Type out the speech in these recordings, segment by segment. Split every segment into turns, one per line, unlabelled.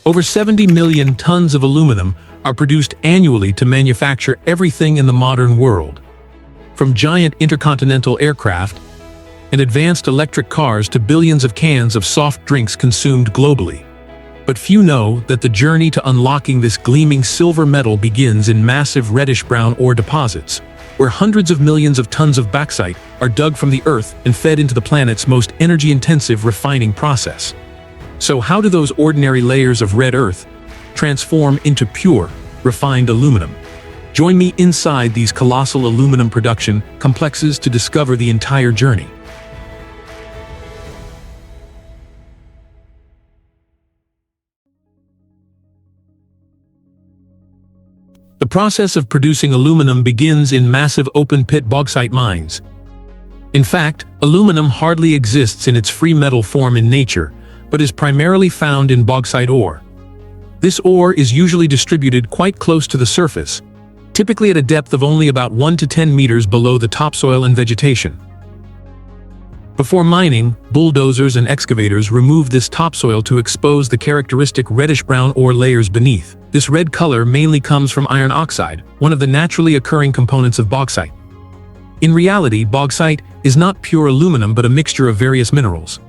Over 70 million tons of aluminum are produced annually to manufacture everything in the modern world, from giant intercontinental aircraft and advanced electric cars to billions of cans of soft drinks consumed globally. But few know that the journey to unlocking this gleaming silver metal begins in massive reddish-brown ore deposits, where hundreds of millions of tons of bauxite are dug from the earth and fed into the planet's most energy-intensive refining process. So how do those ordinary layers of red earth transform into pure, refined aluminum? Join me inside these colossal aluminum production complexes to discover the entire journey. The process of producing aluminum begins in massive open-pit bauxite mines. In fact, aluminum hardly exists in its free metal form in nature, but is primarily found in bauxite ore. This ore is usually distributed quite close to the surface, typically at a depth of only about 1 to 10 meters below the topsoil and vegetation. Before mining, bulldozers and excavators remove this topsoil to expose the characteristic reddish-brown ore layers beneath. This red color mainly comes from iron oxide, one of the naturally occurring components of bauxite. In reality, bauxite is not pure aluminum but a mixture of various minerals.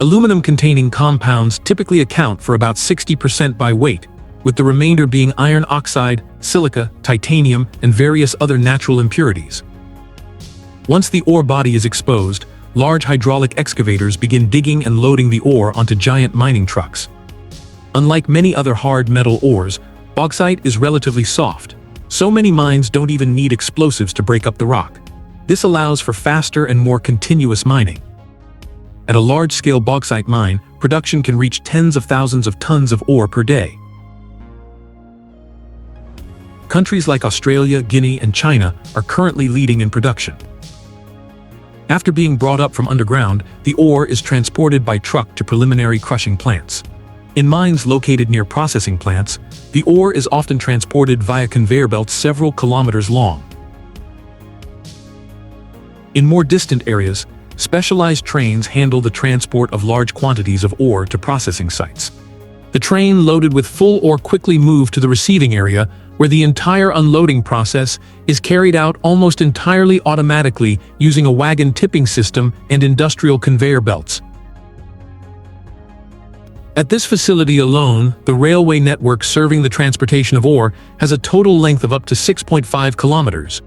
Aluminum-containing compounds typically account for about 60% by weight, with the remainder being iron oxide, silica, titanium, and various other natural impurities. Once the ore body is exposed, large hydraulic excavators begin digging and loading the ore onto giant mining trucks. Unlike many other hard metal ores, bauxite is relatively soft. So many mines don't even need explosives to break up the rock. This allows for faster and more continuous mining. At a large-scale bauxite mine, production can reach tens of thousands of tons of ore per day. Countries like Australia, Guinea, and China are currently leading in production. After being brought up from underground, the ore is transported by truck to preliminary crushing plants. In mines located near processing plants, the ore is often transported via conveyor belts several kilometers long. In more distant areas, specialized trains handle the transport of large quantities of ore to processing sites. The train loaded with full ore quickly moves to the receiving area, where the entire unloading process is carried out almost entirely automatically using a wagon tipping system and industrial conveyor belts. At this facility alone, the railway network serving the transportation of ore has a total length of up to 6.5 kilometers.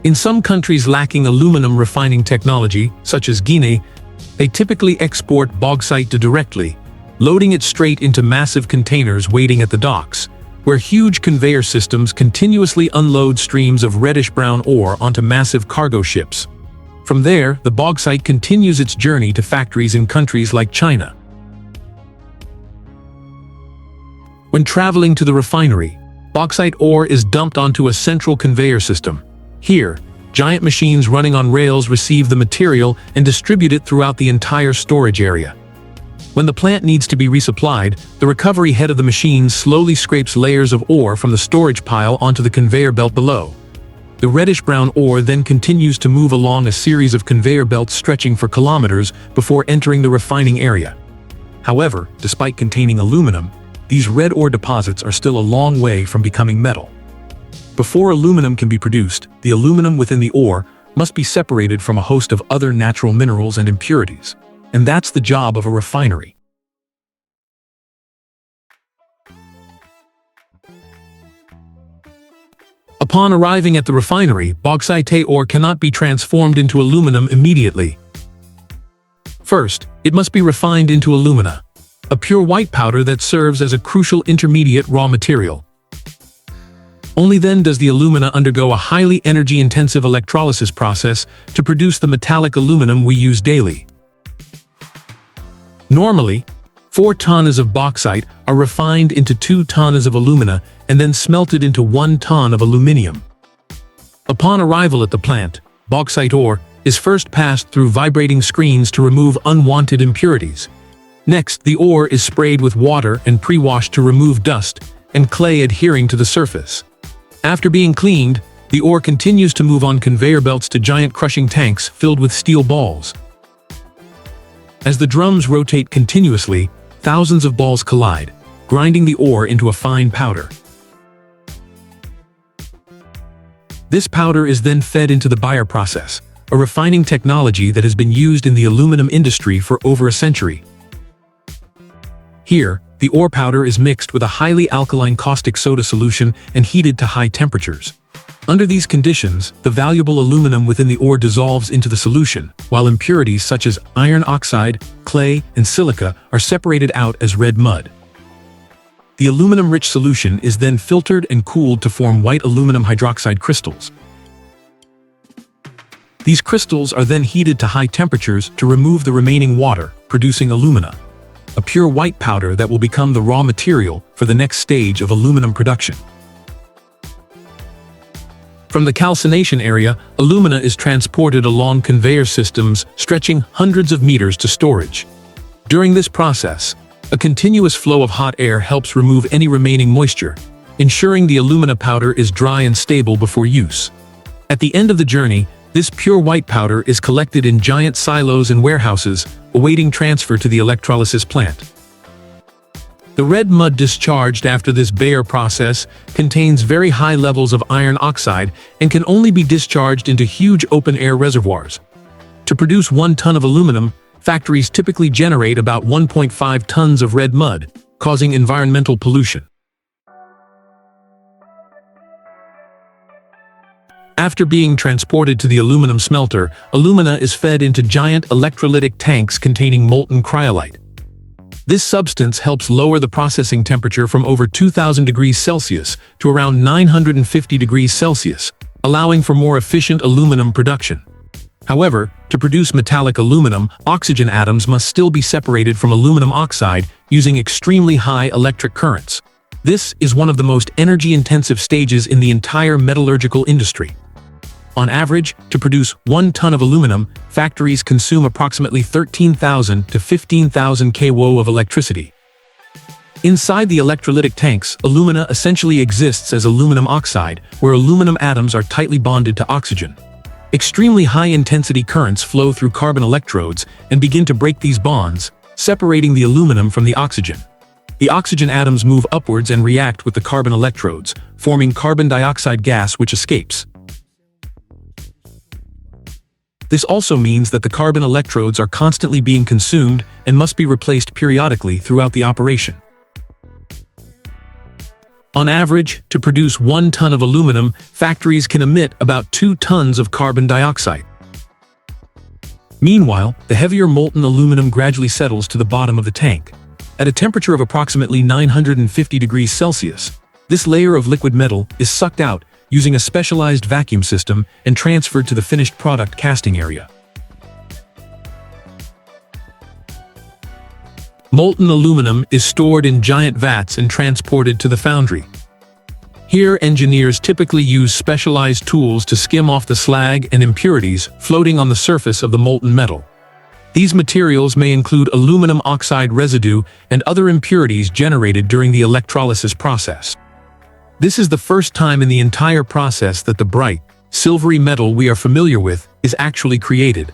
In some countries lacking aluminum refining technology, such as Guinea, they typically export bauxite directly, loading it straight into massive containers waiting at the docks, where huge conveyor systems continuously unload streams of reddish-brown ore onto massive cargo ships. From there, the bauxite continues its journey to factories in countries like China. When traveling to the refinery, bauxite ore is dumped onto a central conveyor system. Here, giant machines running on rails receive the material and distribute it throughout the entire storage area. When the plant needs to be resupplied, the recovery head of the machine slowly scrapes layers of ore from the storage pile onto the conveyor belt below. The reddish-brown ore then continues to move along a series of conveyor belts stretching for kilometers before entering the refining area. However, despite containing aluminum, these red ore deposits are still a long way from becoming metal. Before aluminum can be produced, the aluminum within the ore must be separated from a host of other natural minerals and impurities. And that's the job of a refinery. Upon arriving at the refinery, bauxite ore cannot be transformed into aluminum immediately. First, it must be refined into alumina, a pure white powder that serves as a crucial intermediate raw material. Only then does the alumina undergo a highly energy-intensive electrolysis process to produce the metallic aluminum we use daily. Normally, 4 tons of bauxite are refined into 2 tons of alumina and then smelted into 1 ton of aluminium. Upon arrival at the plant, bauxite ore is first passed through vibrating screens to remove unwanted impurities. Next, the ore is sprayed with water and pre-washed to remove dust and clay adhering to the surface. After being cleaned, the ore continues to move on conveyor belts to giant crushing tanks filled with steel balls. As the drums rotate continuously, thousands of balls collide, grinding the ore into a fine powder. This powder is then fed into the Bayer process, a refining technology that has been used in the aluminum industry for over a century. Here, the ore powder is mixed with a highly alkaline caustic soda solution and heated to high temperatures. Under these conditions, the valuable aluminum within the ore dissolves into the solution, while impurities such as iron oxide, clay, and silica are separated out as red mud. The aluminum-rich solution is then filtered and cooled to form white aluminum hydroxide crystals. These crystals are then heated to high temperatures to remove the remaining water, producing alumina, a pure white powder that will become the raw material for the next stage of aluminum production. From the calcination area, alumina is transported along conveyor systems stretching hundreds of meters to storage. During this process, a continuous flow of hot air helps remove any remaining moisture, ensuring the alumina powder is dry and stable before use. At the end of the journey, this pure white powder is collected in giant silos and warehouses, awaiting transfer to the electrolysis plant. The red mud discharged after this Bayer process contains very high levels of iron oxide and can only be discharged into huge open-air reservoirs. To produce 1 ton of aluminum, factories typically generate about 1.5 tons of red mud, causing environmental pollution. After being transported to the aluminum smelter, alumina is fed into giant electrolytic tanks containing molten cryolite. This substance helps lower the processing temperature from over 2000 degrees Celsius to around 950 degrees Celsius, allowing for more efficient aluminum production. However, to produce metallic aluminum, oxygen atoms must still be separated from aluminum oxide using extremely high electric currents. This is one of the most energy-intensive stages in the entire metallurgical industry. On average, to produce 1 ton of aluminum, factories consume approximately 13,000 to 15,000 kW of electricity. Inside the electrolytic tanks, alumina essentially exists as aluminum oxide, where aluminum atoms are tightly bonded to oxygen. Extremely high-intensity currents flow through carbon electrodes and begin to break these bonds, separating the aluminum from the oxygen. The oxygen atoms move upwards and react with the carbon electrodes, forming carbon dioxide gas which escapes. This also means that the carbon electrodes are constantly being consumed and must be replaced periodically throughout the operation. On average, to produce 1 ton of aluminum, factories can emit about 2 tons of carbon dioxide. Meanwhile, the heavier molten aluminum gradually settles to the bottom of the tank. At a temperature of approximately 950 degrees Celsius, this layer of liquid metal is sucked out using a specialized vacuum system and transferred to the finished product casting area. Molten aluminum is stored in giant vats and transported to the foundry. Here, engineers typically use specialized tools to skim off the slag and impurities floating on the surface of the molten metal. These materials may include aluminum oxide residue and other impurities generated during the electrolysis process. This is the first time in the entire process that the bright, silvery metal we are familiar with is actually created.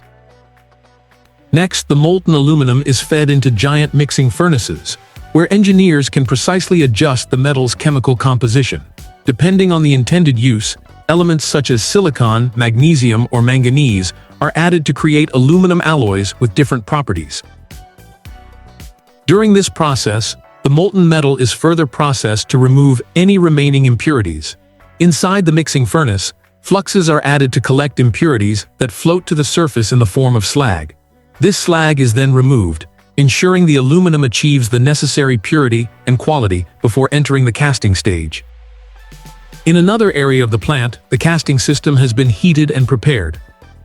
Next, the molten aluminum is fed into giant mixing furnaces, where engineers can precisely adjust the metal's chemical composition. Depending on the intended use, elements such as silicon, magnesium, or manganese are added to create aluminum alloys with different properties. During this process, the molten metal is further processed to remove any remaining impurities. Inside the mixing furnace, fluxes are added to collect impurities that float to the surface in the form of slag. This slag is then removed, ensuring the aluminum achieves the necessary purity and quality before entering the casting stage. In another area of the plant, the casting system has been heated and prepared.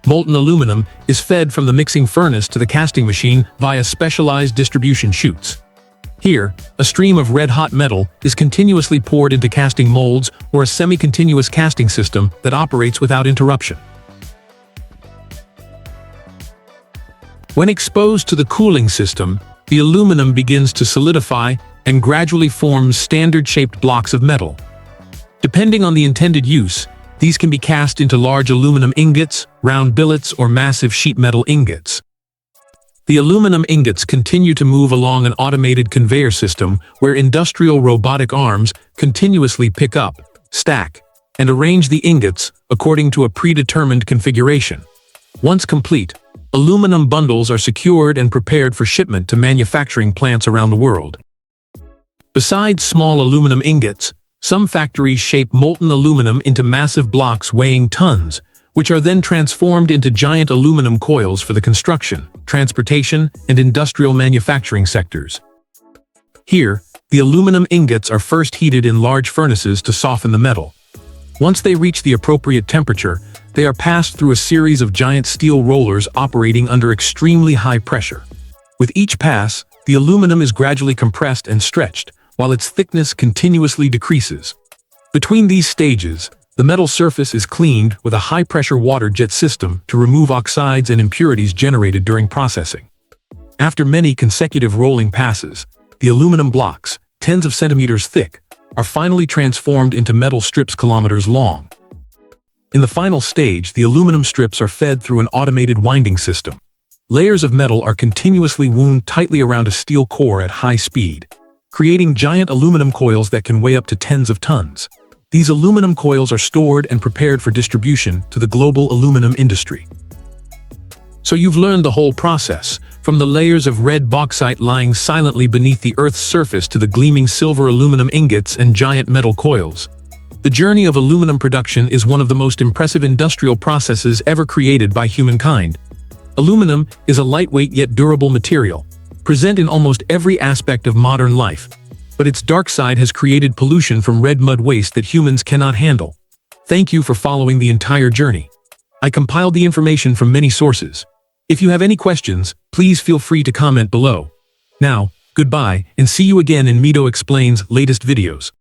Molten aluminum is fed from the mixing furnace to the casting machine via specialized distribution chutes. Here, a stream of red-hot metal is continuously poured into casting molds or a semi-continuous casting system that operates without interruption. When exposed to the cooling system, the aluminum begins to solidify and gradually forms standard-shaped blocks of metal. Depending on the intended use, these can be cast into large aluminum ingots, round billets, or massive sheet metal ingots. The aluminum ingots continue to move along an automated conveyor system where industrial robotic arms continuously pick up, stack, and arrange the ingots according to a predetermined configuration. Once complete, aluminum bundles are secured and prepared for shipment to manufacturing plants around the world. Besides small aluminum ingots, some factories shape molten aluminum into massive blocks weighing tons, which are then transformed into giant aluminum coils for the construction, transportation, and industrial manufacturing sectors. Here, the aluminum ingots are first heated in large furnaces to soften the metal. Once they reach the appropriate temperature, they are passed through a series of giant steel rollers operating under extremely high pressure. With each pass, the aluminum is gradually compressed and stretched, while its thickness continuously decreases. Between these stages, the metal surface is cleaned with a high-pressure water jet system to remove oxides and impurities generated during processing. After many consecutive rolling passes, the aluminum blocks, tens of centimeters thick, are finally transformed into metal strips kilometers long. In the final stage, the aluminum strips are fed through an automated winding system. Layers of metal are continuously wound tightly around a steel core at high speed, creating giant aluminum coils that can weigh up to tens of tons. These aluminum coils are stored and prepared for distribution to the global aluminum industry. So you've learned the whole process, from the layers of red bauxite lying silently beneath the Earth's surface to the gleaming silver aluminum ingots and giant metal coils. The journey of aluminum production is one of the most impressive industrial processes ever created by humankind. Aluminum is a lightweight yet durable material, present in almost every aspect of modern life. But its dark side has created pollution from red mud waste that humans cannot handle. Thank you for following the entire journey. I compiled the information from many sources. If you have any questions, please feel free to comment below. Now, goodbye, and see you again in Mido Explains' latest videos.